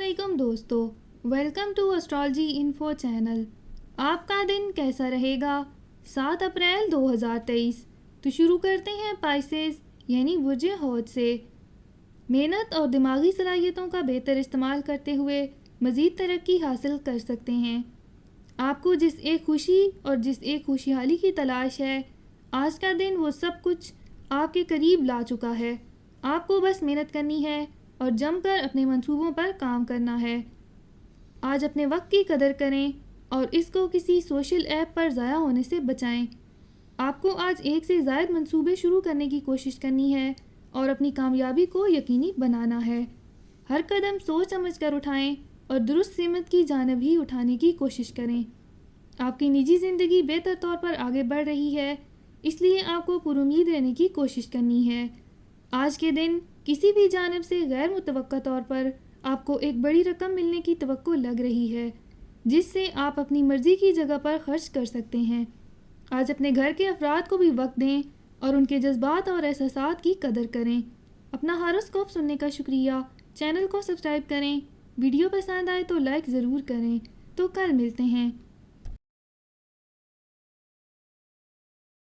علیکم دوستو، welcome to astrology info channel. آپ کا دن کیسا رہے گا؟ 7 اپریل 2023۔ تو شروع کرتے ہیں پائسیز یعنی برج حوت سے۔ محنت اور دماغی صلاحیتوں کا بہتر استعمال کرتے ہوئے مزید ترقی حاصل کر سکتے ہیں۔ آپ کو جس ایک خوشی اور جس ایک خوشحالی کی تلاش ہے، آج کا دن وہ سب کچھ آپ کے قریب لا چکا ہے۔ آپ کو بس محنت کرنی ہے اور جم کر اپنے منصوبوں پر کام کرنا ہے۔ آج اپنے وقت کی قدر کریں اور اس کو کسی سوشل ایپ پر ضائع ہونے سے بچائیں۔ آپ کو آج ایک سے زائد منصوبے شروع کرنے کی کوشش کرنی ہے اور اپنی کامیابی کو یقینی بنانا ہے۔ ہر قدم سوچ سمجھ کر اٹھائیں اور درست سمت کی جانب ہی اٹھانے کی کوشش کریں۔ آپ کی نجی زندگی بہتر طور پر آگے بڑھ رہی ہے، اس لیے آپ کو پر امید رہنے کی کوشش کرنی ہے۔ آج کے دن کسی بھی جانب سے غیر متوقع طور پر آپ کو ایک بڑی رقم ملنے کی توقع لگ رہی ہے، جس سے آپ اپنی مرضی کی جگہ پر خرچ کر سکتے ہیں۔ آج اپنے گھر کے افراد کو بھی وقت دیں اور ان کے جذبات اور احساسات کی قدر کریں۔ اپنا ہاروسکوپ سننے کا شکریہ۔ چینل کو سبسکرائب کریں۔ ویڈیو پسند آئے تو لائک ضرور کریں۔ تو کل ملتے ہیں۔